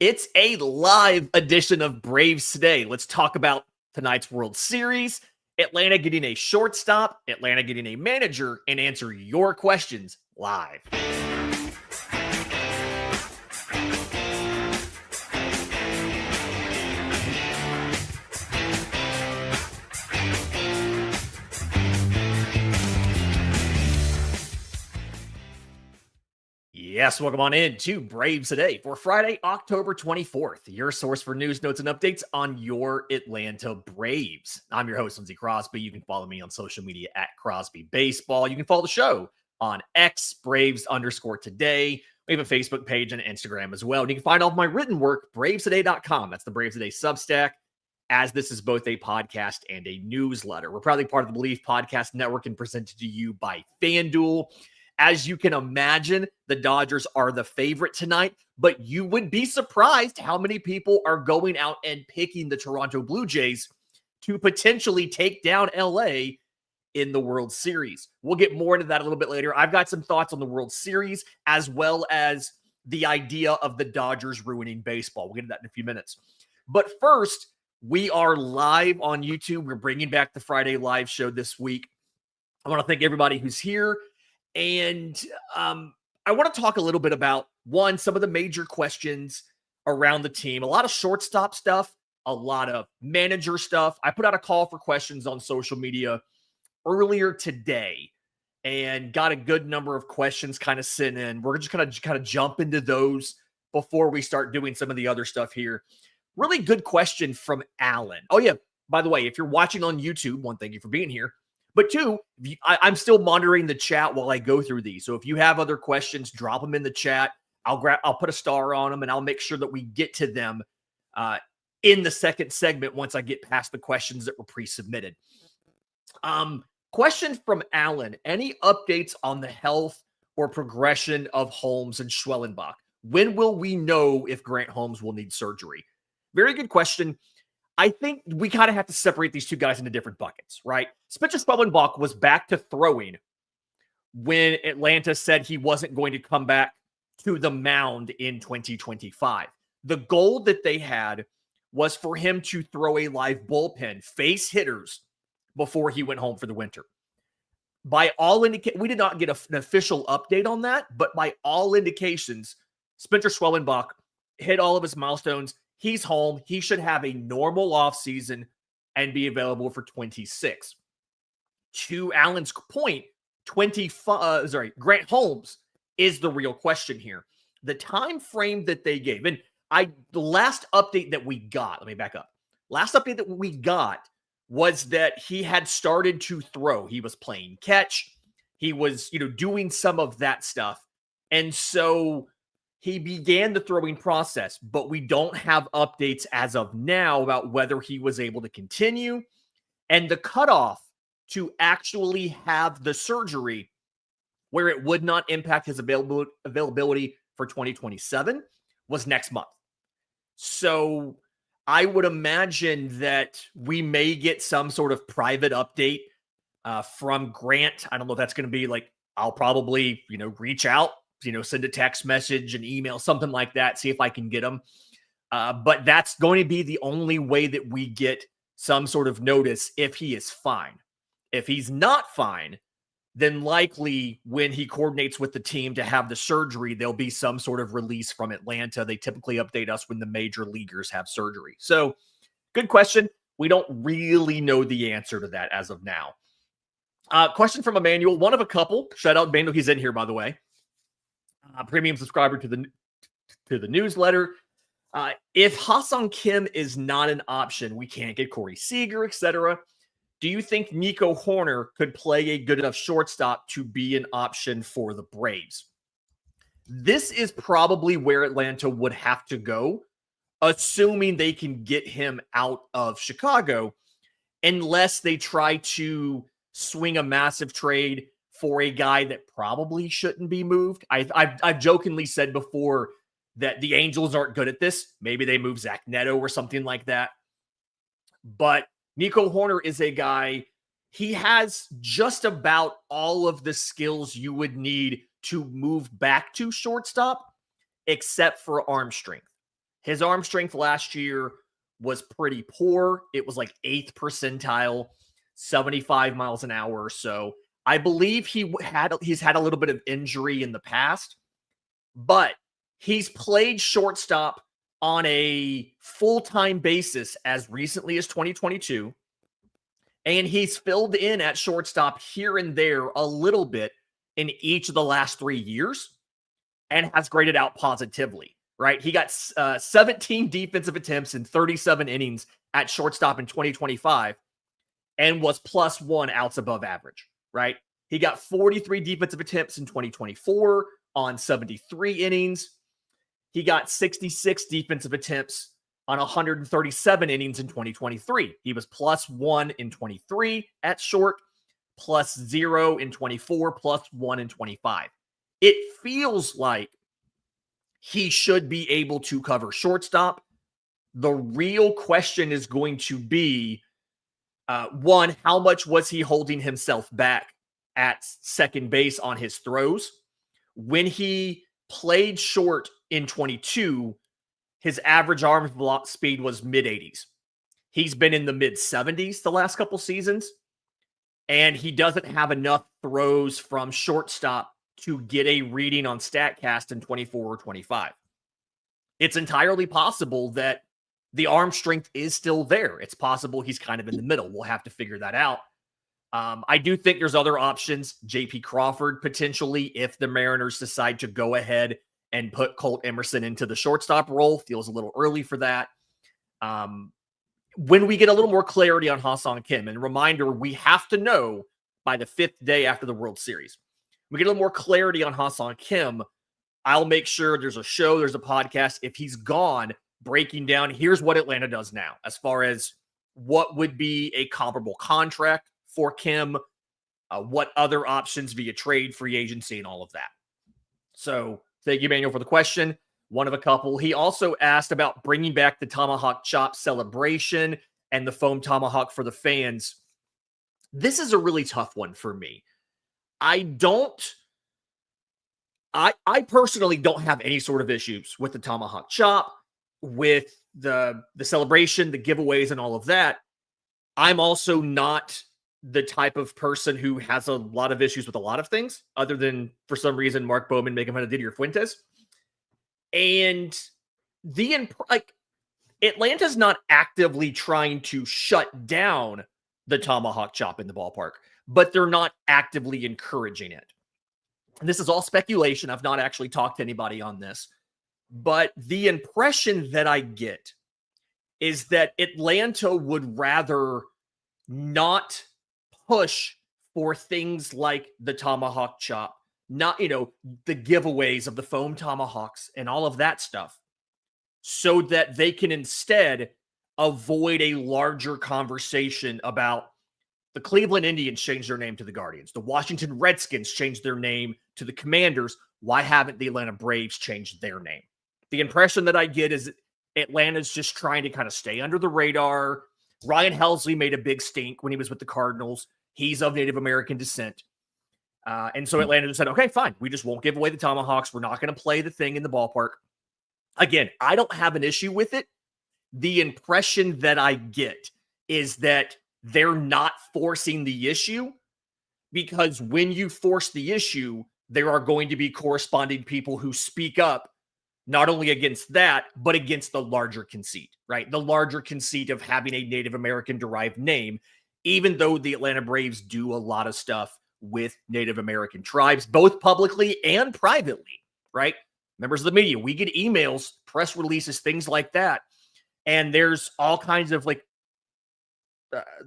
It's a live edition of Braves Today. Let's talk about tonight's World Series, Atlanta getting a shortstop, Atlanta getting a manager, and answer your questions live. Yes, welcome on in to Braves Today for Friday, October 24th, your source for news, notes, and updates on your Atlanta Braves. I'm your host, Lindsey Crosby. You can follow me on social media at Crosby Baseball. You can follow the show on X, Braves_today. We have a Facebook page and Instagram as well. And you can find all of my written work, bravestoday.com. That's the Braves Today Substack, as this is both a podcast and a newsletter. We're proudly part of the Believe Podcast Network and presented to you by FanDuel. As you can imagine, the Dodgers are the favorite tonight, but you would be surprised how many people are going out and picking the Toronto Blue Jays to potentially take down LA in the World Series. We'll get more into that a little bit later. I've got some thoughts on the World Series as well as the idea of the Dodgers ruining baseball. We'll get to that in a few minutes. But first, we are live on YouTube. We're bringing back the Friday live show this week. I want to thank everybody who's here. And I want to talk a little bit about, one, some of the major questions around the team. A lot of shortstop stuff, a lot of manager stuff. I put out a call for questions on social media earlier today and got a good number of questions kind of sent in. We're just going to kind of jump into those before we start doing some of the other stuff here. Really good question from Alan. Oh, yeah. By the way, if you're watching on YouTube, one, thank you for being here. But two, I'm still monitoring the chat while I go through these. So if you have other questions, drop them in the chat. I'll put a star on them, and I'll make sure that we get to them in the second segment once I get past the questions that were pre-submitted. Question from Alan. Any updates on the health or progression of Holmes and Schwellenbach? When will we know if Grant Holmes will need surgery? Very good question. I think we kind of have to separate these two guys into different buckets, right? Spencer Schwellenbach was back to throwing when Atlanta said he wasn't going to come back to the mound in 2025. The goal that they had was for him to throw a live bullpen, face hitters, before he went home for the winter. By all indications, we did not get an official update on that, but by all indications, Spencer Schwellenbach hit all of his milestones. He's home. He should have a normal offseason and be available for 26. To Alan's point, Grant Holmes is the real question here. The time frame that they gave, and the last update that we got, let me back up. Last update that we got was that he had started to throw. He was playing catch. He was, doing some of that stuff. And so he began the throwing process, but we don't have updates as of now about whether he was able to continue. And the cutoff to actually have the surgery where it would not impact his availability for 2027 was next month. So I would imagine that we may get some sort of private update from Grant. I don't know if that's going to be like, I'll probably, reach out, send a text message, an email, something like that, see if I can get them. But that's going to be the only way that we get some sort of notice if he is fine. If he's not fine, then likely when he coordinates with the team to have the surgery, there'll be some sort of release from Atlanta. They typically update us when the major leaguers have surgery. So good question. We don't really know the answer to that as of now. Question from Emmanuel, one of a couple. Shout out Emmanuel. He's in here, by the way. Premium subscriber to the newsletter. If Ha-Seong Kim is not an option, we can't get Corey Seager, etc. Do you think Nico Hoerner could play a good enough shortstop to be an option for the Braves? This is probably where Atlanta would have to go, assuming they can get him out of Chicago, unless they try to swing a massive trade for a guy that probably shouldn't be moved. I've jokingly said before that the Angels aren't good at this. Maybe they move Zach Neto or something like that. But Nico Hoerner is a guy, he has just about all of the skills you would need to move back to shortstop, except for arm strength. His arm strength last year was pretty poor. It was like 8th percentile, 75 miles an hour or so. I believe he's had a little bit of injury in the past, but he's played shortstop on a full-time basis as recently as 2022. And he's filled in at shortstop here and there a little bit in each of the last 3 years and has graded out positively, right? He got 17 defensive attempts in 37 innings at shortstop in 2025 and was +1 outs above average, right? He got 43 defensive attempts in 2024 on 73 innings. He got 66 defensive attempts on 137 innings in 2023. He was +1 in 23 at short, +0 in 24, +1 in 25. It feels like he should be able to cover shortstop. The real question is going to be, one, how much was he holding himself back at second base on his throws? When he played short in 22, his average arm speed was mid-80s. He's been in the mid-70s the last couple seasons, and he doesn't have enough throws from shortstop to get a reading on StatCast in 24 or 25. It's entirely possible that the arm strength is still there. It's possible he's kind of in the middle. We'll have to figure that out. I do think there's other options. JP Crawford, potentially, if the Mariners decide to go ahead and put Colt Emerson into the shortstop role. Feels a little early for that. When we get a little more clarity on Ha-Seong Kim, and reminder, we have to know by the 5th day after the World Series. We get a little more clarity on Ha-Seong Kim. I'll make sure there's a show, there's a podcast. If he's gone, breaking down, here's what Atlanta does now as far as what would be a comparable contract for Kim, what other options via trade, free agency, and all of that. So thank you, Manuel, for the question. One of a couple. He also asked about bringing back the tomahawk chop celebration and the foam tomahawk for the fans. This is a really tough one for me. I personally don't have any sort of issues with the tomahawk chop, with the celebration, the giveaways, and all of that. I'm also not the type of person who has a lot of issues with a lot of things, other than for some reason Mark Bowman making fun of Didier Fuentes. And Atlanta's not actively trying to shut down the tomahawk chop in the ballpark, but they're not actively encouraging it. And this is all speculation. I've not actually talked to anybody on this, but the impression that I get is that Atlanta would rather not push for things like the tomahawk chop, not, the giveaways of the foam tomahawks and all of that stuff, so that they can instead avoid a larger conversation about the Cleveland Indians changed their name to the Guardians. The Washington Redskins changed their name to the Commanders. Why haven't the Atlanta Braves changed their name? The impression that I get is Atlanta's just trying to kind of stay under the radar. Ryan Helsley made a big stink when he was with the Cardinals. He's of Native American descent. And so Atlanta just said, okay, fine. We just won't give away the tomahawks. We're not going to play the thing in the ballpark. Again, I don't have an issue with it. The impression that I get is that they're not forcing the issue, because when you force the issue, there are going to be corresponding people who speak up, not only against that, but against the larger conceit, right? The larger conceit of having a Native American derived name, even though the Atlanta Braves do a lot of stuff with Native American tribes, both publicly and privately, right? Members of the media, we get emails, press releases, things like that. And there's all kinds of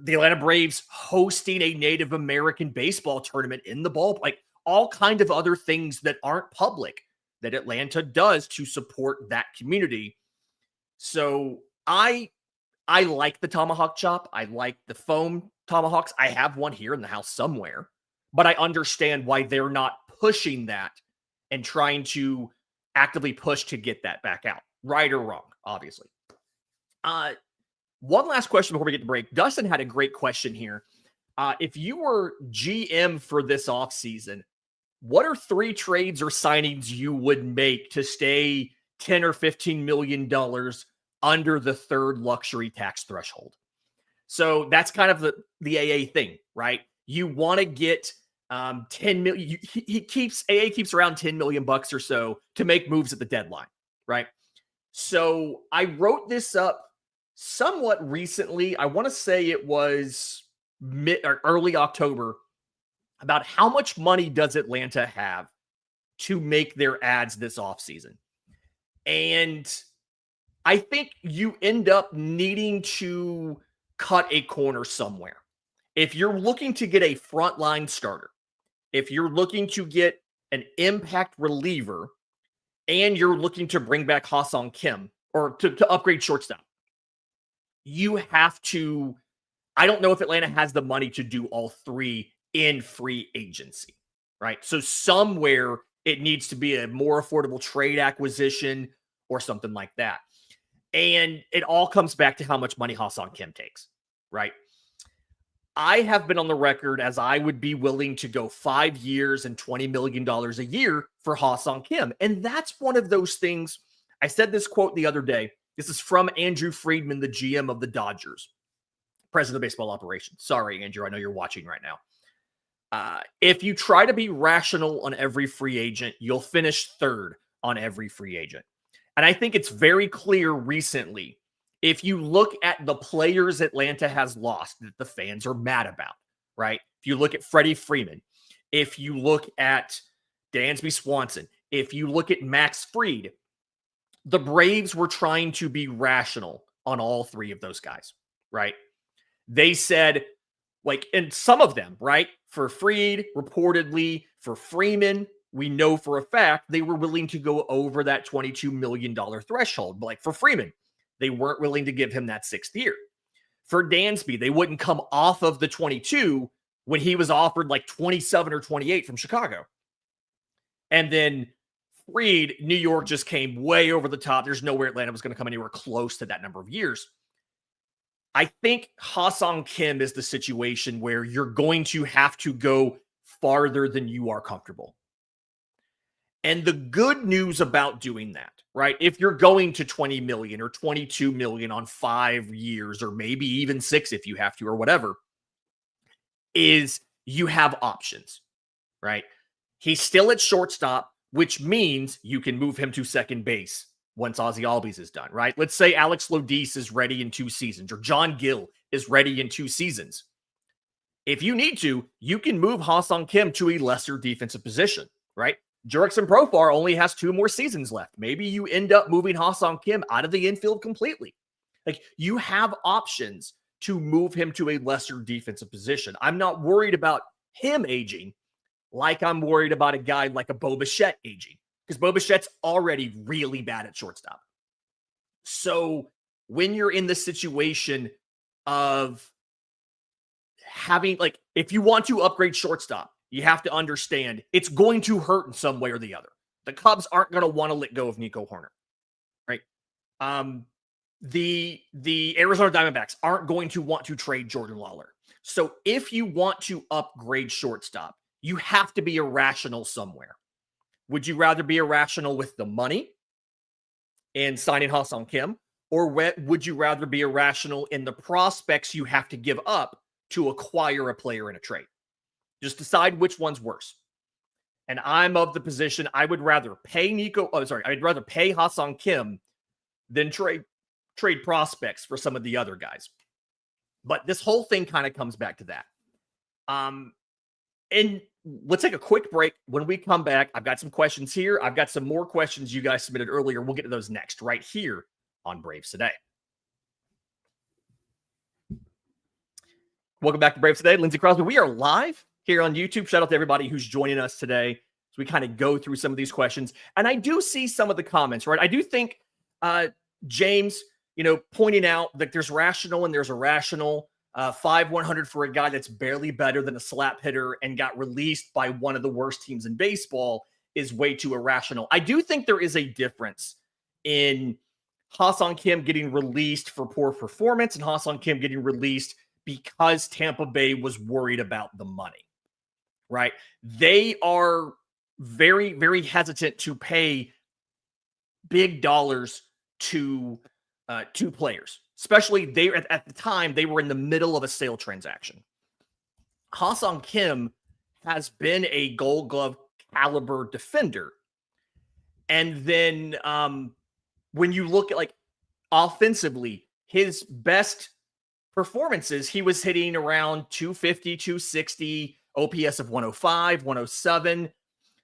the Atlanta Braves hosting a Native American baseball tournament in the ball, all kind of other things that aren't public that Atlanta does to support that community. So I like the tomahawk chop. I like the foam tomahawks. I have one here in the house somewhere, but I understand why they're not pushing that and trying to actively push to get that back out. Right or wrong, obviously. One last question before we get to break. Dustin had a great question here. If you were GM for this offseason, what are 3 trades or signings you would make to stay $10 or $15 million under the third luxury tax threshold. So that's kind of the AA thing, right? You want to get 10 million. AA keeps around 10 million bucks or so to make moves at the deadline, right? So I wrote this up somewhat recently. I want to say it was mid or early October, about how much money does Atlanta have to make their ads this offseason. And I think you end up needing to cut a corner somewhere. If you're looking to get a frontline starter, if you're looking to get an impact reliever, and you're looking to bring back Ha-Seong Kim or to upgrade shortstop, you have to. I don't know if Atlanta has the money to do all three in free agency, right? So somewhere it needs to be a more affordable trade acquisition or something like that. And it all comes back to how much money Ha-Seong Kim takes, right? I have been on the record as I would be willing to go 5 years and $20 million a year for Ha-Seong Kim. And that's one of those things. I said this quote the other day. This is from Andrew Friedman, the GM of the Dodgers, president of baseball operations. Sorry, Andrew, I know you're watching right now. If you try to be rational on every free agent, you'll finish third on every free agent. And I think it's very clear recently, if you look at the players Atlanta has lost that the fans are mad about, right? If you look at Freddie Freeman, if you look at Dansby Swanson, if you look at Max Fried, the Braves were trying to be rational on all three of those guys, right? They said, like, and some of them, right? For Fried, reportedly, for Freeman, we know for a fact they were willing to go over that $22 million threshold. But like for Freeman, they weren't willing to give him that 6th year. For Dansby, they wouldn't come off of the 22 when he was offered like 27 or 28 from Chicago. And then Fried, New York just came way over the top. There's nowhere Atlanta was going to come anywhere close to that number of years. I think Ha-Seong Kim is the situation where you're going to have to go farther than you are comfortable. And the good news about doing that, right? If you're going to 20 million or 22 million on 5 years, or maybe even 6 if you have to, or whatever, is you have options, right? He's still at shortstop, which means you can move him to second base once Ozzie Albies is done, right? Let's say Alex Lodis is ready in 2 seasons, or John Gill is ready in 2 seasons. If you need to, you can move Ha-Seong Kim to a lesser defensive position, right? Jurickson Profar only has 2 more seasons left. Maybe you end up moving Ha-Seong Kim out of the infield completely. Like, you have options to move him to a lesser defensive position. I'm not worried about him aging like I'm worried about a guy like a Bo Bichette aging, because Bo Bichette's already really bad at shortstop. So when you're in the situation of having, like, if you want to upgrade shortstop, you have to understand it's going to hurt in some way or the other. The Cubs aren't going to want to let go of Nico Hoerner, right? The Arizona Diamondbacks aren't going to want to trade Jordan Lawler. So if you want to upgrade shortstop, you have to be irrational somewhere. Would you rather be irrational with the money and signing Ha-Seong Kim, or would you rather be irrational in the prospects you have to give up to acquire a player in a trade? Just decide which one's worse. And I'm of the position I would rather pay I'd rather pay Ha-Seong Kim than trade prospects for some of the other guys. But this whole thing kind of comes back to that. And let's take a quick break. When we come back, I've got some questions here. I've got some more questions you guys submitted earlier. We'll get to those next, right here on Braves Today. Welcome back to Braves Today. Lindsey Crosby. We are live here on YouTube. Shout out to everybody who's joining us today as we kind of go through some of these questions. And I do see some of the comments, right? I do think James, pointing out that there's rational and there's irrational. 5-100 for a guy that's barely better than a slap hitter and got released by one of the worst teams in baseball is way too irrational. I do think there is a difference in Ha-Seong Kim getting released for poor performance and Ha-Seong Kim getting released because Tampa Bay was worried about the money, right? They are very, very hesitant to pay big dollars to two players, especially they at the time they were in the middle of a sale transaction. Ha-Seong Kim has been a Gold Glove caliber defender, and then when you look at like offensively, his best performances, he was hitting around 250, 260, OPS of 105, 107.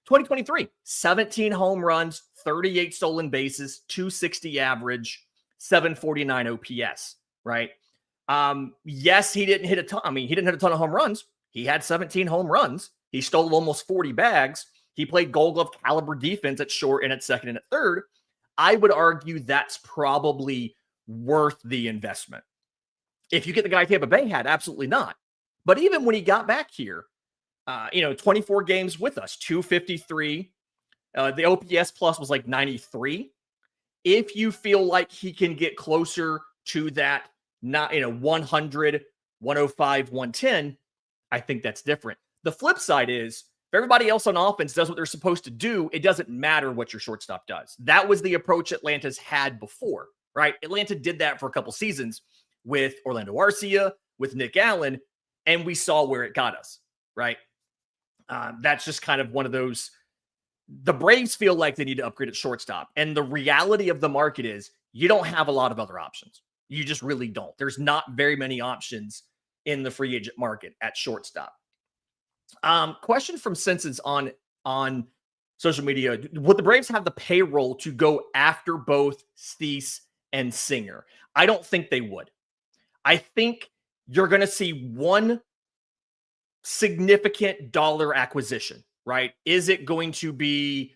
2023, 17 home runs, 38 stolen bases, 260 average, 749 OPS, right? Yes, he didn't hit a ton. I mean, he didn't hit a ton of home runs. He had 17 home runs. He stole almost 40 bags. He played Gold Glove caliber defense at short and at second and at third. I would argue that's probably worth the investment. If you get the guy Tampa Bay had, absolutely not. But even when he got back here, 24 games with us, 253. The OPS plus was like 93. If you feel like he can get closer to that, 100, 105, 110, I think that's different. The flip side is, if everybody else on offense does what they're supposed to do, it doesn't matter what your shortstop does. That was the approach Atlanta's had before, right? Atlanta did that for a couple seasons with Orlando Arcia, with Nick Allen, and we saw where it got us, right? That's just kind of one of those. The Braves feel like they need to upgrade at shortstop. And the reality of the market is you don't have a lot of other options. You just really don't. There's not very many options in the free agent market at shortstop. Question from Senses on social media. Would the Braves have the payroll to go after both Cease and Singer? I don't think they would. I think you're going to see one significant dollar acquisition, right? Is it going to be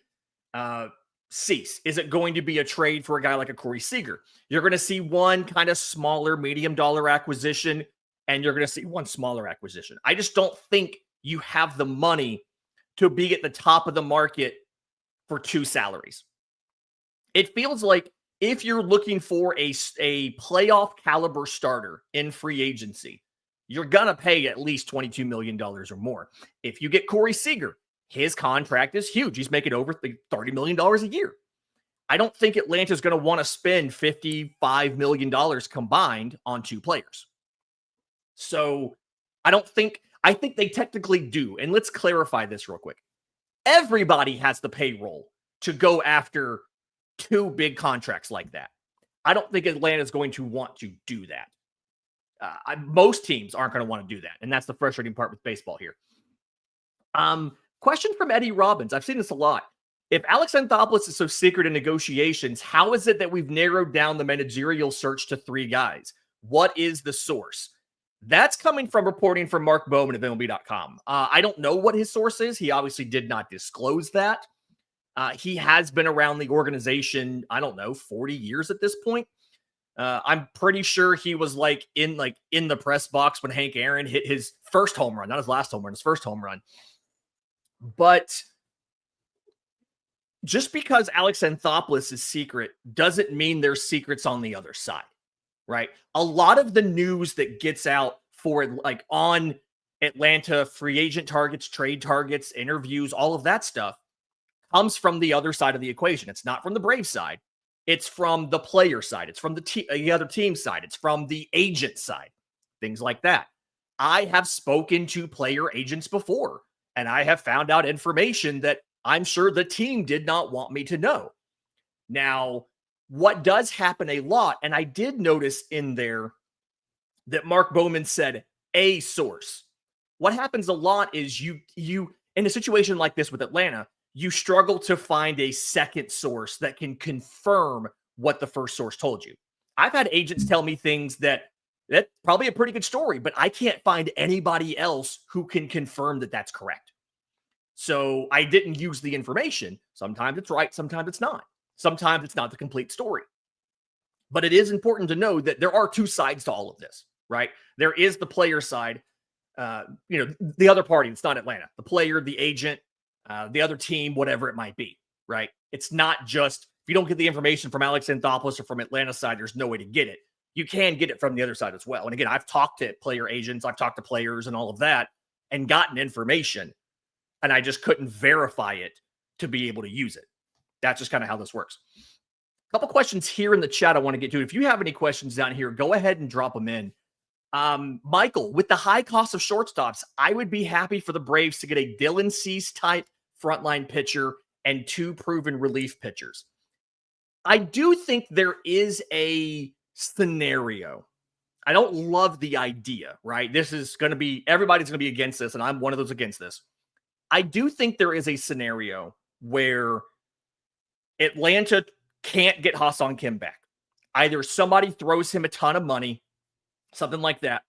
Cease? Is it going to be a trade for a guy like a Corey Seager? You're going to see one kind of smaller, medium dollar acquisition, and you're going to see one smaller acquisition. I just don't think you have the money to be at the top of the market for two salaries. It feels like if you're looking for a playoff caliber starter in free agency, you're going to pay at least $22 million or more. If you get Corey Seager, his contract is huge. He's making over $30 million a year. I don't think Atlanta's going to want to spend $55 million combined on two players. So I think they technically do. And let's clarify this real quick. Everybody has the payroll to go after two big contracts like that. I don't think Atlanta's going to want to do that. Most teams aren't going to want to do that. And that's the frustrating part with baseball here. Question from Eddie Robbins. I've seen this a lot. If Alex Anthopoulos is so secret in negotiations, how is it that we've narrowed down the managerial search to 3 guys? What is the source? That's coming from reporting from Mark Bowman of MLB.com. I don't know what his source is. He obviously did not disclose that. He has been around the organization, 40 years at this point. I'm pretty sure he was in the press box when Hank Aaron hit his first home run, not his last home run, his first home run. But just because Alex Anthopoulos is secret doesn't mean there's secrets on the other side, right? A lot of the news that gets out for on Atlanta free agent targets, trade targets, interviews, all of that stuff comes from the other side of the equation. It's not from the Braves side. It's from the player side. It's from the other team side. It's from the agent side, things like that. I have spoken to player agents before, and I have found out information that I'm sure the team did not want me to know. Now, what does happen a lot, and I did notice in there that Mark Bowman said a source. What happens a lot is you in a situation like this with Atlanta, you struggle to find a second source that can confirm what the first source told you. I've had agents tell me things that's probably a pretty good story, but I can't find anybody else who can confirm that that's correct. So I didn't use the information. Sometimes it's right, sometimes it's not. Sometimes it's not the complete story. But it is important to know that there are two sides to all of this, right? There is the player side, the other party. It's not Atlanta, the player, the agent, the other team, whatever it might be, right? It's not just, if you don't get the information from Alex Anthopoulos or from Atlanta side, there's no way to get it. You can get it from the other side as well. And again, I've talked to player agents, I've talked to players and all of that and gotten information, and I just couldn't verify it to be able to use it. That's just kind of how this works. Couple questions here in the chat I want to get to. If you have any questions down here, go ahead and drop them in. Michael, with the high cost of shortstops, I would be happy for the Braves to get a Dylan Cease type frontline pitcher and 2 proven relief pitchers. I do think there is a scenario. I don't love the idea, right? This is going to be, everybody's going to be against this, and I'm one of those against this. I do think there is a scenario where Atlanta can't get Ha-Seong Kim back. Either somebody throws him a ton of money, something like that,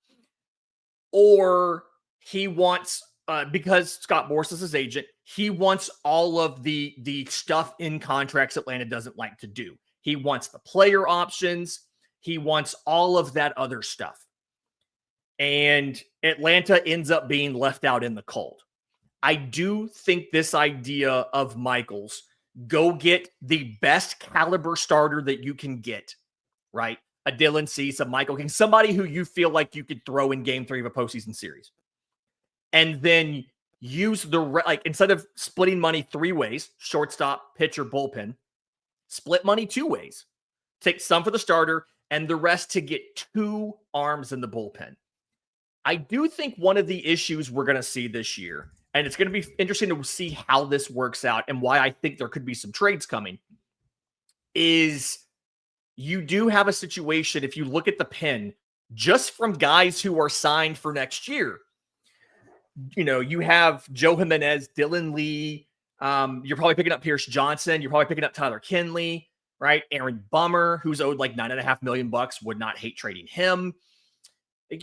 or he wants, because Scott Boras is his agent, he wants all of the stuff in contracts Atlanta doesn't like to do. He wants the player options. He wants all of that other stuff. And Atlanta ends up being left out in the cold. I do think this idea of Michael's, go get the best caliber starter that you can get, right? A Dylan Cease, a Michael King, somebody who you feel like you could throw in game 3 of a postseason series. And then use like, instead of splitting money 3 ways, shortstop, pitcher, bullpen, split money 2 ways. Take some for the starter and the rest to get 2 arms in the bullpen. I do think one of the issues we're going to see this year, and it's going to be interesting to see how this works out and why I think there could be some trades coming, is you do have a situation, if you look at the pen, just from guys who are signed for next year. You know, you have Joe Jimenez, Dylan Lee. You're probably picking up Pierce Johnson. You're probably picking up Tyler Kinley, right? Aaron Bummer, who's owed like $9.5 million bucks, would not hate trading him.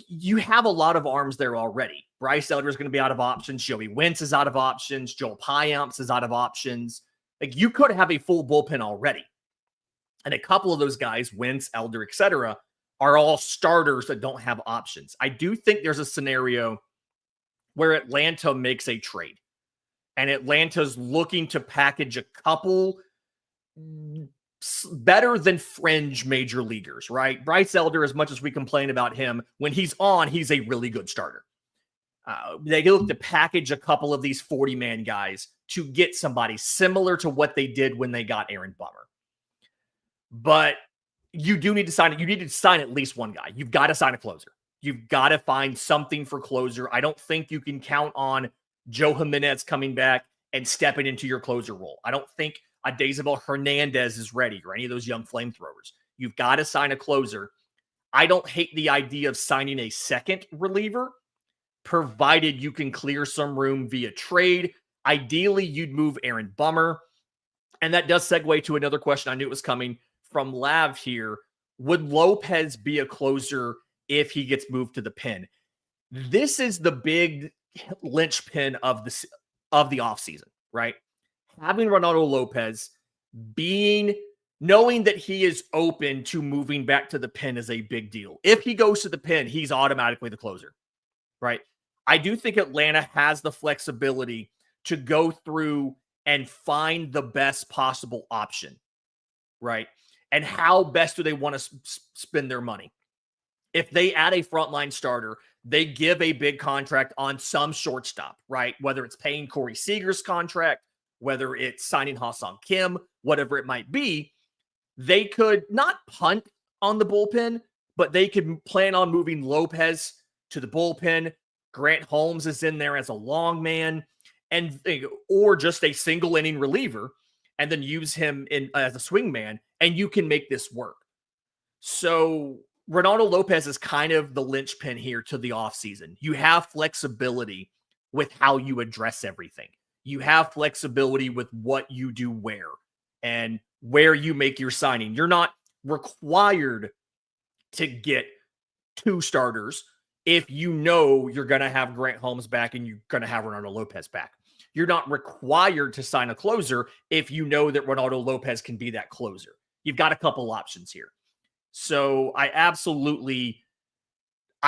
You have a lot of arms there already. Bryce Elder is going to be out of options. Joey Wentz is out of options. Joel Payamps is out of options. Like, you could have a full bullpen already. And a couple of those guys, Wentz, Elder, etc., are all starters that don't have options. I do think there's a scenario where Atlanta makes a trade. And Atlanta's looking to package a couple better than fringe major leaguers, right? Bryce Elder, as much as we complain about him, when he's on, he's a really good starter. They look to package a couple of these 40-man guys to get somebody similar to what they did when they got Aaron Bummer. But you do need to sign it. You need to sign at least one guy. You've got to sign a closer. You've got to find something for closer. I don't think you can count on Joe Jimenez coming back and stepping into your closer role. I don't think a Daisabel Hernandez is ready, or any of those young flamethrowers. You've got to sign a closer. I don't hate the idea of signing a second reliever, provided you can clear some room via trade. Ideally, you'd move Aaron Bummer. And that does segue to another question I knew it was coming from Lav here. Would Lopez be a closer if he gets moved to the pen? This is the big linchpin of the offseason, right? Having Ronaldo Lopez knowing that he is open to moving back to the pen is a big deal. If he goes to the pen, he's automatically the closer, right? I do think Atlanta has the flexibility to go through and find the best possible option, right? And how best do they want to spend their money? If they add a frontline starter, they give a big contract on some shortstop, right? Whether it's paying Corey Seager's contract, whether it's signing Ha-Seong Kim, whatever it might be, they could not punt on the bullpen, but they could plan on moving Lopez to the bullpen. Grant Holmes is in there as a long man, or just a single inning reliever, and then use him as a swing man, and you can make this work. So Ronaldo Lopez is kind of the linchpin here to the offseason. You have flexibility with how you address everything. You have flexibility with what you do where and where you make your signing. You're not required to get 2 starters if you know you're going to have Grant Holmes back and you're going to have Ronaldo Lopez back. You're not required to sign a closer if you know that Ronaldo Lopez can be that closer. You've got a couple options here. So I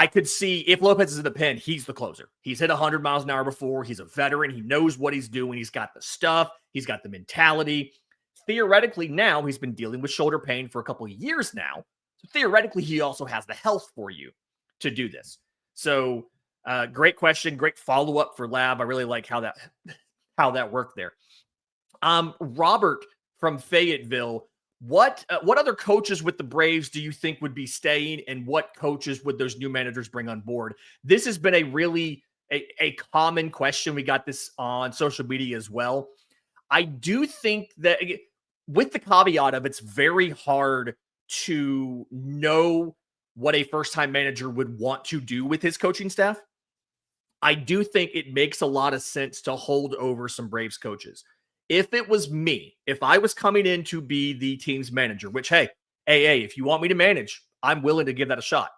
could see if Lopez is in the pen, he's the closer. He's hit 100 miles an hour before. He's a veteran. He knows what he's doing. He's got the stuff. He's got the mentality. Theoretically, now he's been dealing with shoulder pain for a couple of years now. So theoretically, he also has the health for you to do this. So great question. Great follow-up for Lab. I really like how that worked there. Robert from Fayetteville What other coaches with the Braves do you think would be staying, and what coaches would those new managers bring on board? This has been a really a common question. We got this on social media as well. I do think that, with the caveat of it's very hard to know what a first-time manager would want to do with his coaching staff. I do think it makes a lot of sense to hold over some Braves coaches. If it was me, if I was coming in to be the team's manager, which, hey, if you want me to manage, I'm willing to give that a shot.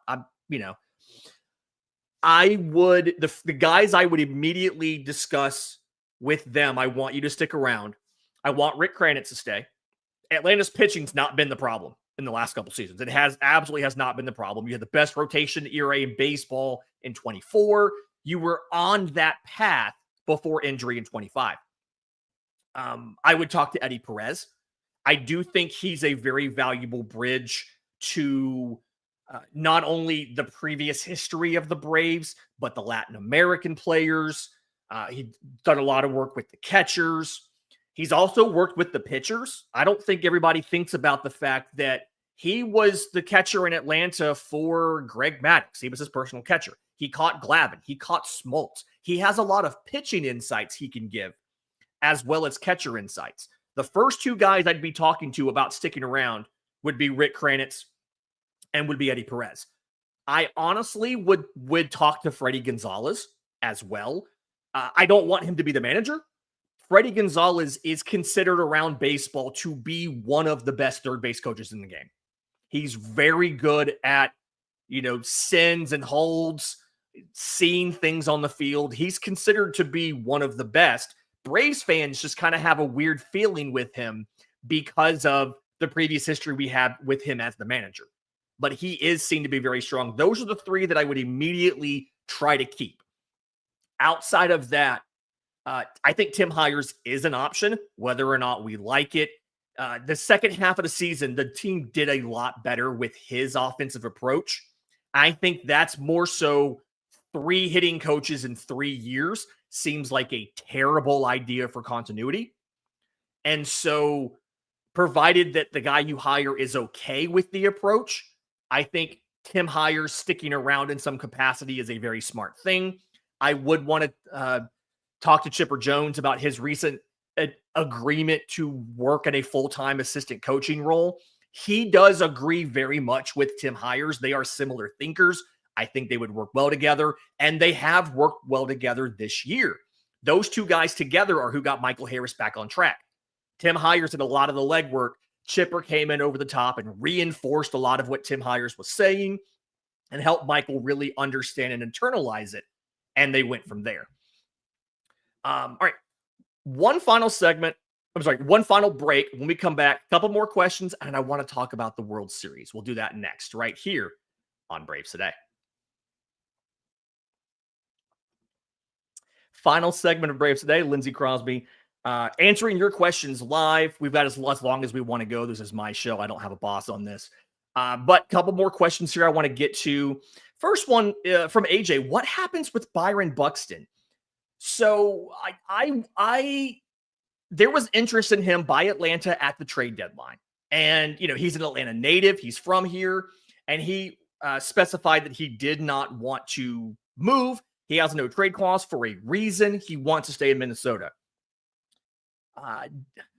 I would, the guys I would immediately discuss with them, I want you to stick around. I want Rick Kranitz to stay. Atlanta's pitching's not been the problem in the last couple seasons. It absolutely has not been the problem. You had the best rotation ERA in baseball in 24. You were on that path before injury in 25. I would talk to Eddie Perez. I do think he's a very valuable bridge to not only the previous history of the Braves, but the Latin American players. He's done a lot of work with the catchers. He's also worked with the pitchers. I don't think everybody thinks about the fact that he was the catcher in Atlanta for Greg Maddux. He was his personal catcher. He caught Glavine. He caught Smoltz. He has a lot of pitching insights he can give, as well as catcher insights. The first two guys I'd be talking to about sticking around would be Rick Kranitz and would be Eddie Perez. I honestly would talk to Freddie Gonzalez as well. I don't want him to be the manager. Freddie Gonzalez is considered around baseball to be one of the best third base coaches in the game. He's very good at, sends and holds, seeing things on the field. He's considered to be one of the best. Braves fans just kind of have a weird feeling with him because of the previous history we have with him as the manager. But he is seen to be very strong. Those are the three that I would immediately try to keep. Outside of that, I think Tim Hires is an option, whether or not we like it. The second half of the season, the team did a lot better with his offensive approach. I think that's more so 3 hitting coaches in 3 years seems like a terrible idea for continuity. And so, provided that the guy you hire is okay with the approach, I think Tim Hires sticking around in some capacity is a very smart thing. I would want to talk to Chipper Jones about his recent agreement to work in a full-time assistant coaching role. He does agree very much with Tim Hires. They are similar thinkers. I think they would work well together, and they have worked well together this year. Those two guys together are who got Michael Harris back on track. Tim Hires did a lot of the legwork. Chipper came in over the top and reinforced a lot of what Tim Hires was saying and helped Michael really understand and internalize it, and they went from there. All right. One final break. When we come back, a couple more questions, and I want to talk about the World Series. We'll do that next, right here on Braves Today. Final segment of Braves Today. Lindsey Crosby answering your questions live. We've got as long as we want to go. This is my show. I don't have a boss on this. But a couple more questions here I want to get to. First one from AJ. What happens with Byron Buxton? So there was interest in him by Atlanta at the trade deadline. And, he's an Atlanta native. He's from here. And he specified that he did not want to move. He has no trade clause for a reason. He wants to stay in Minnesota.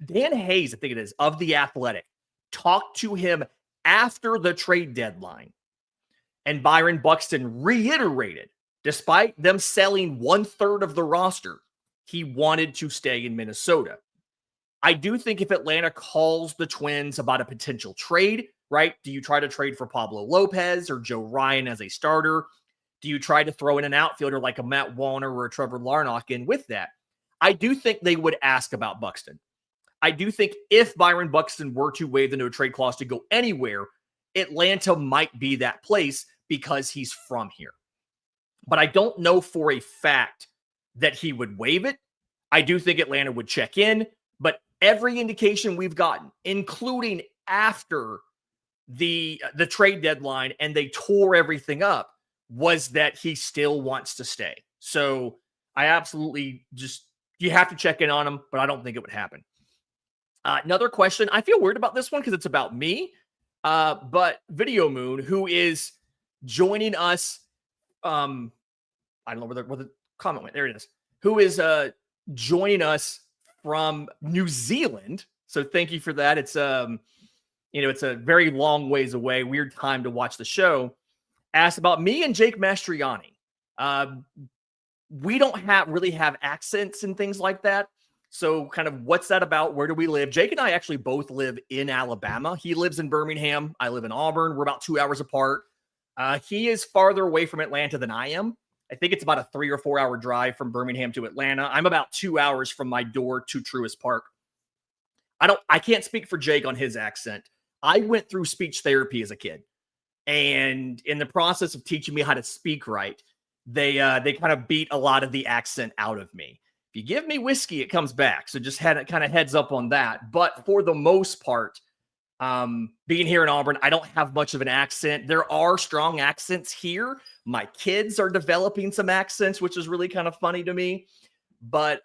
Dan Hayes, I think it is, of The Athletic, talked to him after the trade deadline. And Byron Buxton reiterated, despite them selling 1/3 of the roster, he wanted to stay in Minnesota. I do think if Atlanta calls the Twins about a potential trade, right? Do you try to trade for Pablo Lopez or Joe Ryan as a starter? Do you try to throw in an outfielder like a Matt Wallner or a Trevor Larnach in with that? I do think they would ask about Buxton. I do think if Byron Buxton were to waive the no trade clause to go anywhere, Atlanta might be that place because he's from here. But I don't know for a fact that he would waive it. I do think Atlanta would check in, but every indication we've gotten, including after the trade deadline and they tore everything up, was that he still wants to stay. So I absolutely you have to check in on him, but I don't think it would happen. Another question. I feel weird about this one because it's about me. But Video Moon, who is joining us, I don't know where the comment went. There it is. Who is joining us from New Zealand. So thank you for that. It's it's a very long ways away. Weird time to watch the show. Asked about me and Jake Mastriani. We don't really have accents and things like that. So kind of what's that about? Where do we live? Jake and I actually both live in Alabama. He lives in Birmingham. I live in Auburn. We're about 2 hours apart. He is farther away from Atlanta than I am. I think it's about a 3 or 4 hour drive from Birmingham to Atlanta. I'm about 2 hours from my door to Truist Park. I can't speak for Jake on his accent. I went through speech therapy as a kid. And in the process of teaching me how to speak right, they kind of beat a lot of the accent out of me. If you give me whiskey, it comes back. So just had it kind of heads up on that. But for the most part, being here in Auburn, I don't have much of an accent. There are strong accents here. My kids are developing some accents, which is really kind of funny to me. But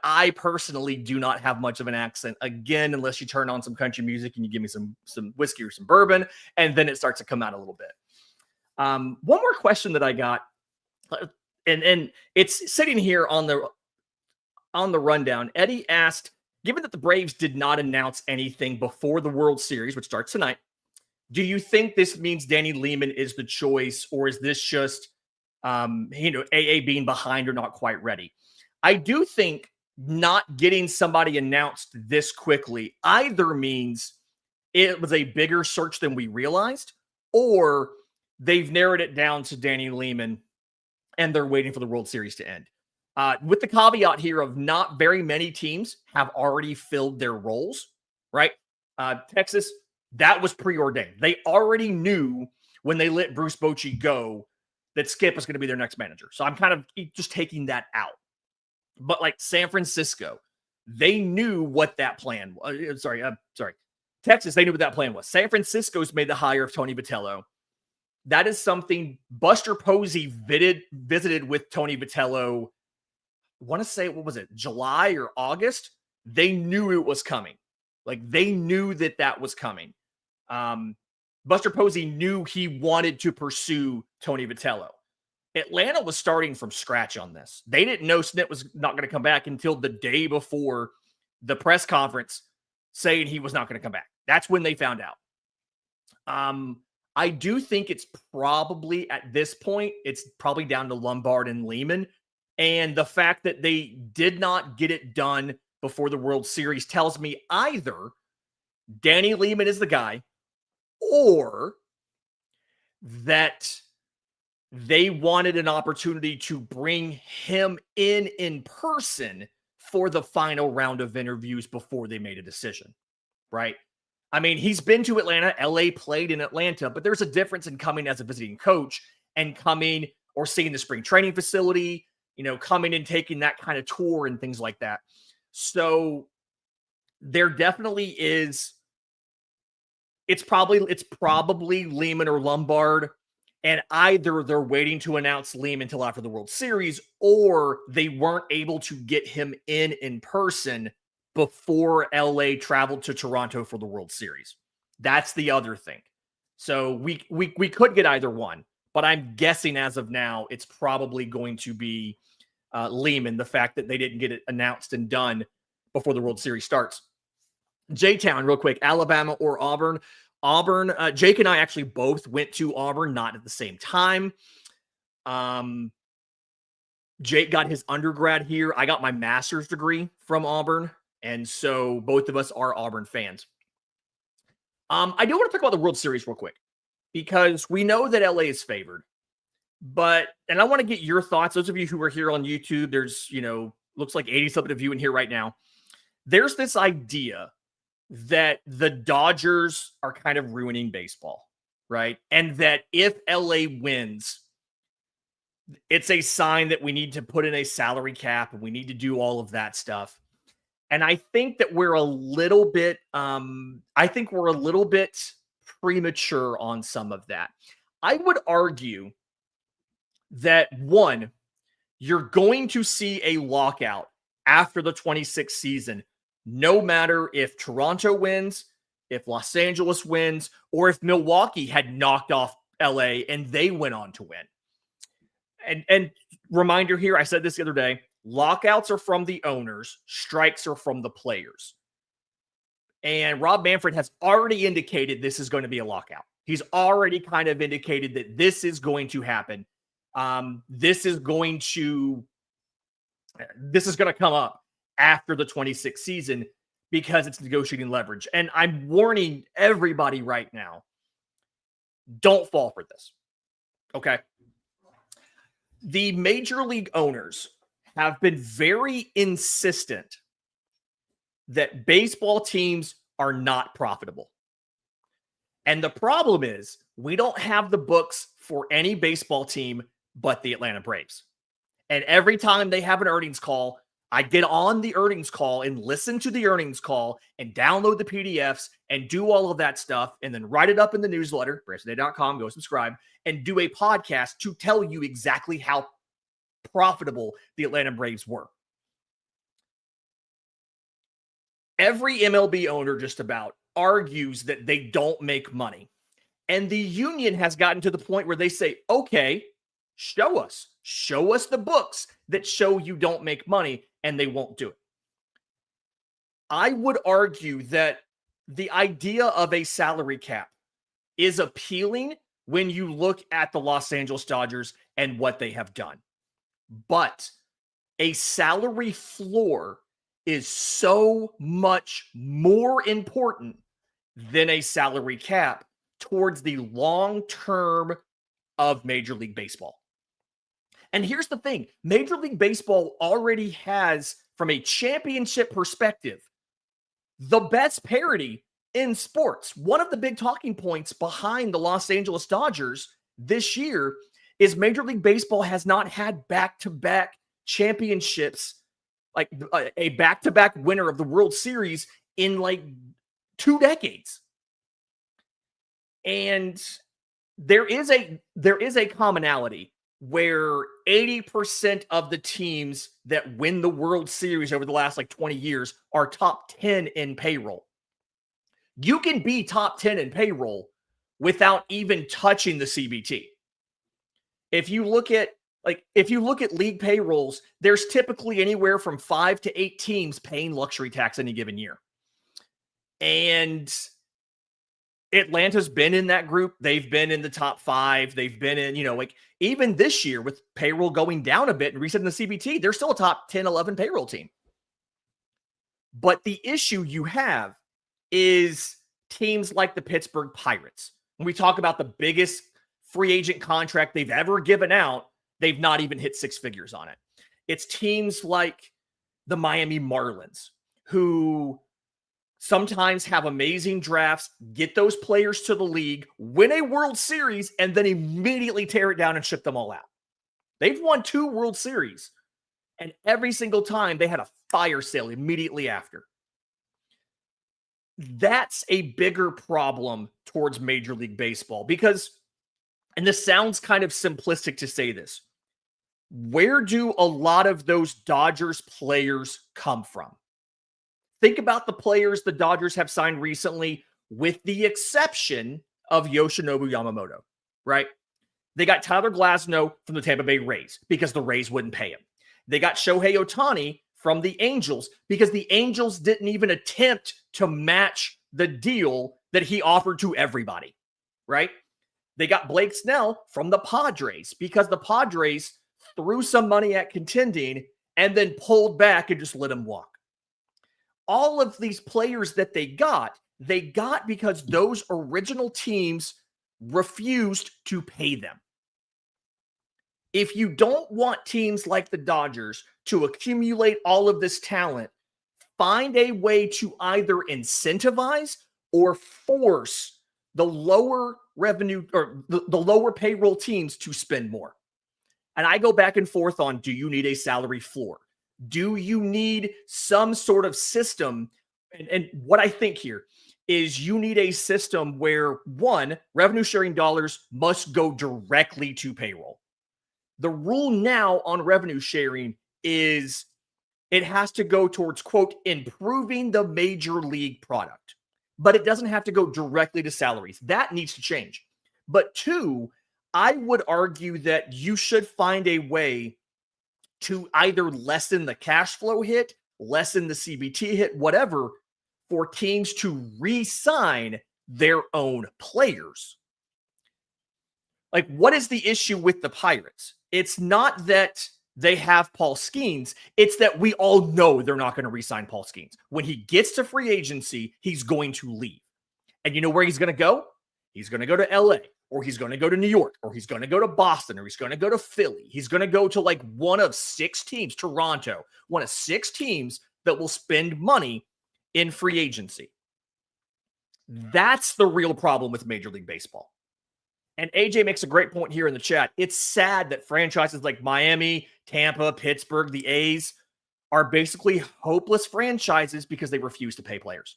I personally do not have much of an accent. Again, unless you turn on some country music and you give me some whiskey or some bourbon, and then it starts to come out a little bit. One more question that I got, and it's sitting here on the rundown. Eddie asked, given that the Braves did not announce anything before the World Series, which starts tonight, do you think this means Danny Lehman is the choice, or is this just AA being behind or not quite ready? I do think not getting somebody announced this quickly either means it was a bigger search than we realized, or they've narrowed it down to Danny Lehman and they're waiting for the World Series to end. With the caveat here of not very many teams have already filled their roles, right? Texas, that was preordained. They already knew when they let Bruce Bochy go that Skip was going to be their next manager. So I'm kind of just taking that out. But like San Francisco, they knew what that plan was. Sorry. Texas, they knew what that plan was. San Francisco's made the hire of Tony Vitello. That is something Buster Posey visited with Tony Vitello. I want to say, what was it, July or August? They knew it was coming. Like they knew that was coming. Buster Posey knew he wanted to pursue Tony Vitello. Atlanta was starting from scratch on this. They didn't know Snit was not going to come back until the day before the press conference saying he was not going to come back. That's when they found out. I do think it's probably at this point, it's probably down to Lombard and Lehman. And the fact that they did not get it done before the World Series tells me either Danny Lehman is the guy, or that they wanted an opportunity to bring him in person for the final round of interviews before they made a decision, right? I mean, he's been to Atlanta. LA played in Atlanta, but there's a difference in coming as a visiting coach and coming or seeing the spring training facility, coming and taking that kind of tour and things like that. So there definitely is. It's probably Lehman or Lombard. And either they're waiting to announce Lehman until after the World Series, or they weren't able to get him in person before LA traveled to Toronto for the World Series. That's the other thing. So we could get either one, but I'm guessing as of now, it's probably going to be Lehman, the fact that they didn't get it announced and done before the World Series starts. J-Town, real quick, Alabama or Auburn? Auburn, Jake and I actually both went to Auburn, not at the same time. Jake got his undergrad here. I got my master's degree from Auburn. And so both of us are Auburn fans. I do want to talk about the World Series real quick, because we know that LA is favored. And I want to get your thoughts. Those of you who are here on YouTube, there's, looks like 80-something of you in here right now. There's this idea that the Dodgers are kind of ruining baseball, right? And that if LA wins, it's a sign that we need to put in a salary cap and we need to do all of that stuff. And I think that we're a little bit, premature on some of that. I would argue that, one, you're going to see a lockout after the 26th season no matter if Toronto wins, if Los Angeles wins, or if Milwaukee had knocked off LA and they went on to win. And reminder here, I said this the other day, lockouts are from the owners, strikes are from the players. And Rob Manfred has already indicated this is going to be a lockout. He's already kind of indicated that this is going to happen. This is going to come up after the 26th season because it's negotiating leverage. And I'm warning everybody right now, don't fall for this. Okay. The major league owners have been very insistent that baseball teams are not profitable. And the problem is we don't have the books for any baseball team but the Atlanta Braves. And every time they have an earnings call, I get on the earnings call and listen to the earnings call and download the PDFs and do all of that stuff and then write it up in the newsletter, BravesToday.com, go subscribe, and do a podcast to tell you exactly how profitable the Atlanta Braves were. Every MLB owner just about argues that they don't make money. And the union has gotten to the point where they say, okay, show us the books that show you don't make money, and they won't do it. I would argue that the idea of a salary cap is appealing when you look at the Los Angeles Dodgers and what they have done. But a salary floor is so much more important than a salary cap towards the long term of Major League Baseball. And here's the thing, Major League Baseball already has, from a championship perspective, the best parity in sports. One of the big talking points behind the Los Angeles Dodgers this year is Major League Baseball has not had back-to-back championships, like a back-to-back winner of the World Series in like 2 decades. And there is a commonality where 80% of the teams that win the World Series over the last like 20 years are top 10 in payroll. You can be top 10 in payroll without even touching the CBT. If you look at league payrolls, there's typically anywhere from 5 to 8 teams paying luxury tax any given year. And Atlanta's been in that group. They've been in the top 5. They've been in, even this year with payroll going down a bit and resetting the CBT, they're still a top 10, 11 payroll team. But the issue you have is teams like the Pittsburgh Pirates. When we talk about the biggest free agent contract they've ever given out, they've not even hit 6 figures on it. It's teams like the Miami Marlins, who sometimes have amazing drafts, get those players to the league, win a World Series, and then immediately tear it down and ship them all out. They've won 2 World Series, and every single time they had a fire sale immediately after. That's a bigger problem towards Major League Baseball because, and this sounds kind of simplistic to say this, where do a lot of those Dodgers players come from? Think about the players the Dodgers have signed recently, with the exception of Yoshinobu Yamamoto, right? They got Tyler Glasnow from the Tampa Bay Rays because the Rays wouldn't pay him. They got Shohei Ohtani from the Angels because the Angels didn't even attempt to match the deal that he offered to everybody, right? They got Blake Snell from the Padres because the Padres threw some money at contending and then pulled back and just let him walk. All of these players that they got because those original teams refused to pay them. If you don't want teams like the Dodgers to accumulate all of this talent, find a way to either incentivize or force the lower revenue or the lower payroll teams to spend more. And I go back and forth on, do you need a salary floor? Do you need some sort of system? And what I think here is you need a system where, one, revenue sharing dollars must go directly to payroll. The rule now on revenue sharing is It has to go towards, quote, improving the major league product. But it doesn't have to go directly to salaries. That needs to change. But two, I would argue that you should find a way to either lessen the cash flow hit, lessen the CBT hit, whatever, for teams to re-sign their own players. Like, what is the issue with the Pirates? It's not that they have Paul Skeens. It's that we all know they're not going to re-sign Paul Skeens. When he gets to free agency, he's going to leave. And you know where he's going to go? He's going to go to LA, or he's going to go to New York, or he's going to go to Boston, or he's going to go to Philly. He's going to go to like one of 6 teams, Toronto, one of 6 teams that will spend money in free agency. That's the real problem with Major League Baseball. And AJ makes a great point here in the chat. It's sad that franchises like Miami, Tampa, Pittsburgh, the A's are basically hopeless franchises because they refuse to pay players.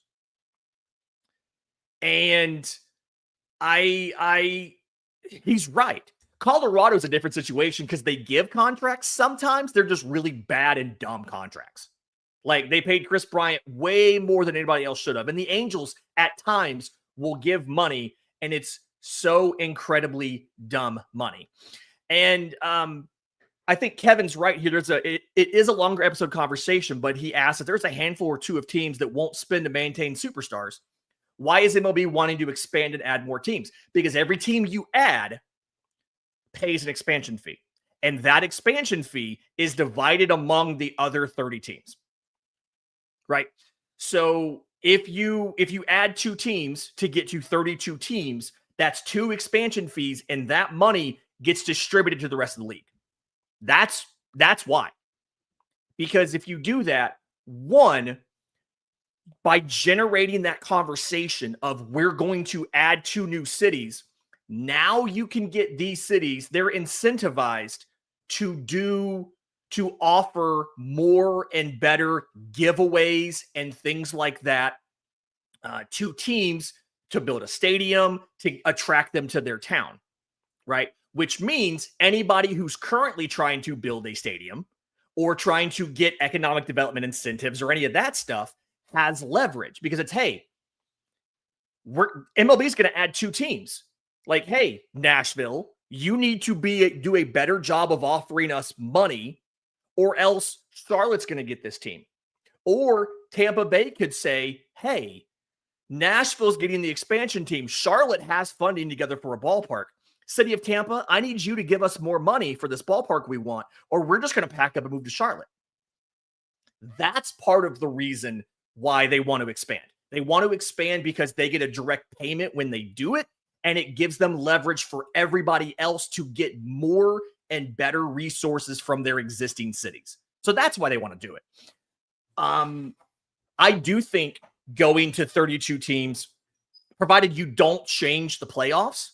And he's right. Colorado's a different situation because they give contracts. Sometimes they're just really bad and dumb contracts. Like, they paid Chris Bryant way more than anybody else should have. And the Angels at times will give money, and it's so incredibly dumb money. And I think Kevin's right here. It is a longer episode conversation, but he asked if there's a handful or two of teams that won't spend to maintain superstars. Why is MLB wanting to expand and add more teams? Because every team you add pays an expansion fee. And that expansion fee is divided among the other 30 teams. Right? So if you add 2 teams to get to 32 teams, that's 2 expansion fees, and that money gets distributed to the rest of the league. That's why. Because if you do that, one, by generating that conversation of we're going to add 2 new cities, now you can get these cities, they're incentivized to offer more and better giveaways and things like that to teams to build a stadium, to attract them to their town, right? Which means anybody who's currently trying to build a stadium or trying to get economic development incentives or any of that stuff has leverage, because it's, hey, MLB is going to add 2 teams. Like, hey, Nashville, you need to do a better job of offering us money, or else Charlotte's going to get this team. Or Tampa Bay could say, hey, Nashville's getting the expansion team. Charlotte has funding together for a ballpark. City of Tampa, I need you to give us more money for this ballpark we want, or we're just going to pack up and move to Charlotte. That's part of the reason why they want to expand. They want to expand because they get a direct payment when they do it, and it gives them leverage for everybody else to get more and better resources from their existing cities. So that's why they want to do it. I do think going to 32 teams, provided you don't change the playoffs,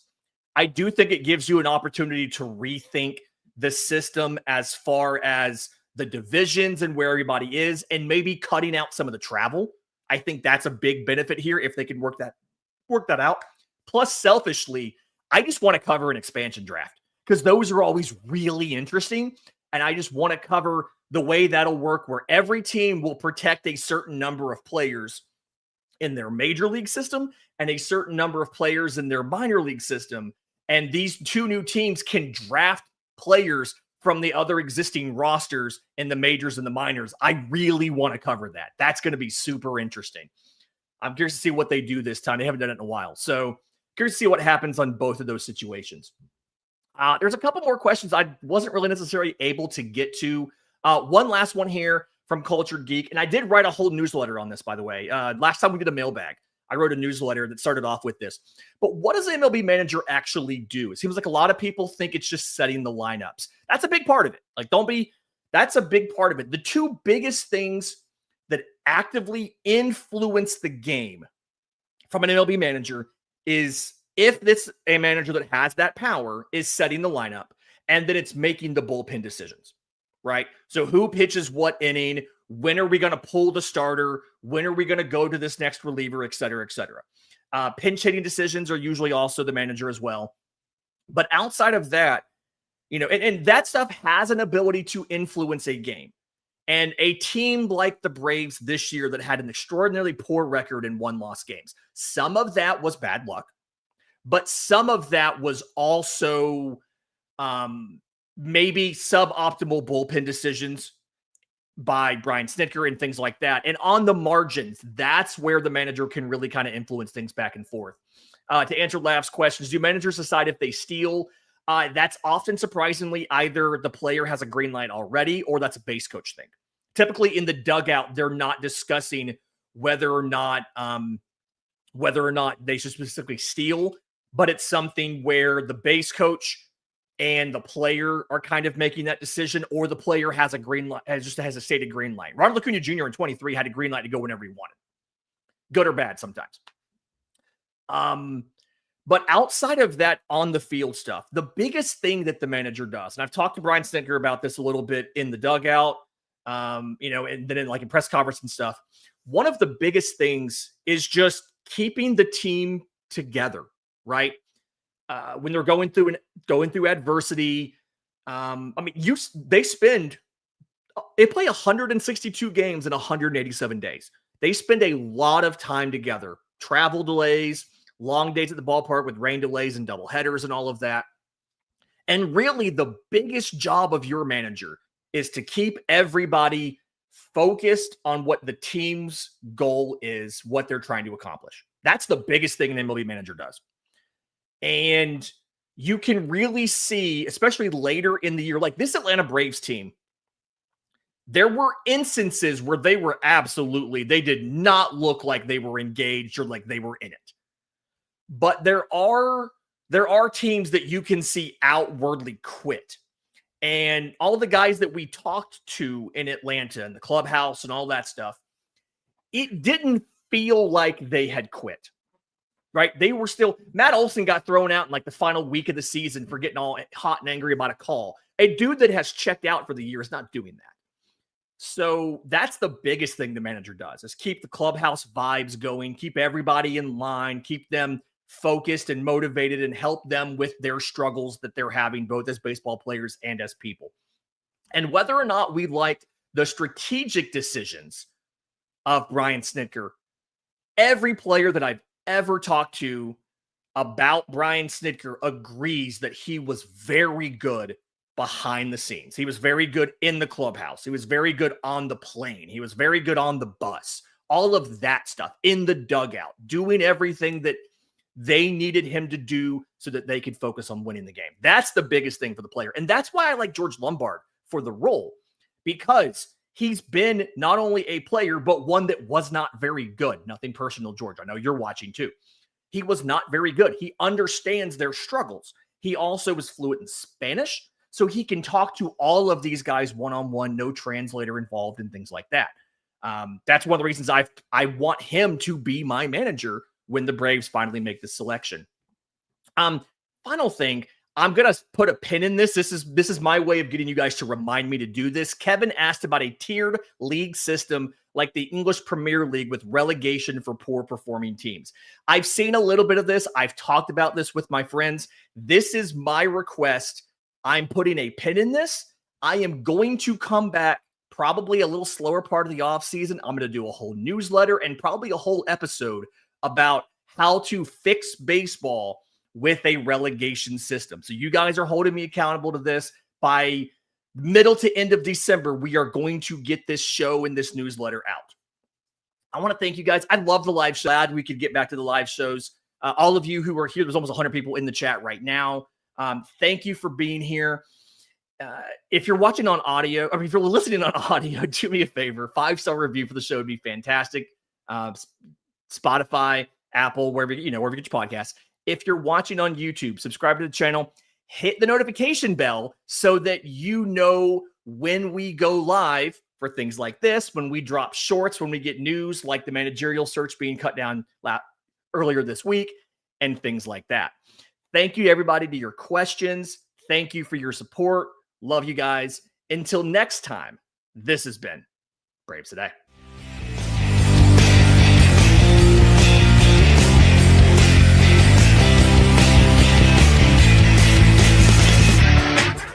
I do think it gives you an opportunity to rethink the system as far as the divisions and where everybody is, and maybe cutting out some of the travel. I think that's a big benefit here if they can work that out. Plus, selfishly, I just want to cover an expansion draft because those are always really interesting. And I just want to cover the way that'll work, where every team will protect a certain number of players in their major league system and a certain number of players in their minor league system. And these 2 new teams can draft players from the other existing rosters in the majors and the minors. I really want to cover that. That's going to be super interesting. I'm curious to see what they do this time. They haven't done it in a while. So curious to see what happens on both of those situations. There's a couple more questions I wasn't really necessarily able to get to. One last one here from Cultured Geek. And I did write a whole newsletter on this, by the way. Last time we did a mailbag, I wrote a newsletter that started off with this. But what does the MLB manager actually do? It seems like a lot of people think it's just setting the lineups. That's a big part of it. That's a big part of it. The 2 biggest things that actively influence the game from an MLB manager is if this a manager that has that power is setting the lineup, and then it's making the bullpen decisions, right? So who pitches what inning? When are we going to pull the starter? When are we going to go to this next reliever, et cetera, et cetera? Pinch hitting decisions are usually also the manager as well. But outside of that, and that stuff has an ability to influence a game. And a team like the Braves this year that had an extraordinarily poor record in one-loss games. Some of that was bad luck, but some of that was also maybe suboptimal bullpen decisions by Brian Snitker and things like that. And on the margins, that's where the manager can really kind of influence things back and forth. To answer Lav's questions, do managers decide if they steal? That's often surprisingly either the player has a green light already or that's a base coach thing. Typically in the dugout, they're not discussing whether or not they should specifically steal, but it's something where the base coach and the player are kind of making that decision, or the player has a green light, just has a stated green light. Ronald Acuna Jr. in 23 had a green light to go whenever he wanted, good or bad sometimes. But outside of that on the field stuff, the biggest thing that the manager does, and I've talked to Brian Snitker about this a little bit in the dugout, and then in press conference and stuff. One of the biggest things is just keeping the team together, right? When they're going through adversity. They play 162 games in 187 days. They spend a lot of time together, travel delays, long days at the ballpark with rain delays and double headers and all of that. And really the biggest job of your manager is to keep everybody focused on what the team's goal is, what they're trying to accomplish. That's the biggest thing an MLB manager does. And you can really see, especially later in the year, like this Atlanta Braves team, there were instances where they did not look like they were engaged or like they were in it. But there are teams that you can see outwardly quit. And all the guys that we talked to in Atlanta and the clubhouse and all that stuff, it didn't feel like they had quit. Right? They were still, Matt Olson got thrown out in like the final week of the season for getting all hot and angry about a call. A dude that has checked out for the year is not doing that. So that's the biggest thing the manager does, is keep the clubhouse vibes going, keep everybody in line, keep them focused and motivated, and help them with their struggles that they're having, both as baseball players and as people. And whether or not we liked the strategic decisions of Brian Snitker, every player that I've ever talked to about Brian Snitker agrees that he was very good behind the scenes. He was very good in the clubhouse. He was very good on the plane. He was very good on the bus. All of that stuff in the dugout, doing everything that they needed him to do so that they could focus on winning the game. That's the biggest thing for the player. And that's why I like George Lombard for the role, because he's been not only a player, but one that was not very good. Nothing personal, George. I know you're watching too. He was not very good. He understands their struggles. He also was fluent in Spanish, so he can talk to all of these guys one-on-one, no translator involved and things like that. That's one of the reasons I want him to be my manager when the Braves finally make the selection. Final thing, I'm going to put a pin in this. This is my way of getting you guys to remind me to do this. Kevin asked about a tiered league system like the English Premier League with relegation for poor performing teams. I've seen a little bit of this. I've talked about this with my friends. This is my request. I'm putting a pin in this. I am going to come back probably a little slower part of the offseason. I'm going to do a whole newsletter and probably a whole episode about how to fix baseball with a relegation system. So you guys are holding me accountable to this. By middle to end of December, we are going to get this show and this newsletter out. I want to thank you guys. I love the live show. Glad we could get back to the live shows. All of you who are here, there's almost 100 people in the chat right now. Thank you for being here. If you're watching on audio, if you're listening on audio, do me a favor. 5-star review for the show would be fantastic. Spotify, Apple, wherever you get your podcasts. If you're watching on YouTube, subscribe to the channel, hit the notification bell so that you know when we go live for things like this, when we drop shorts, when we get news like the managerial search being cut down earlier this week, and things like that. Thank you, everybody, to your questions. Thank you for your support. Love you guys. Until next time, this has been Braves Today.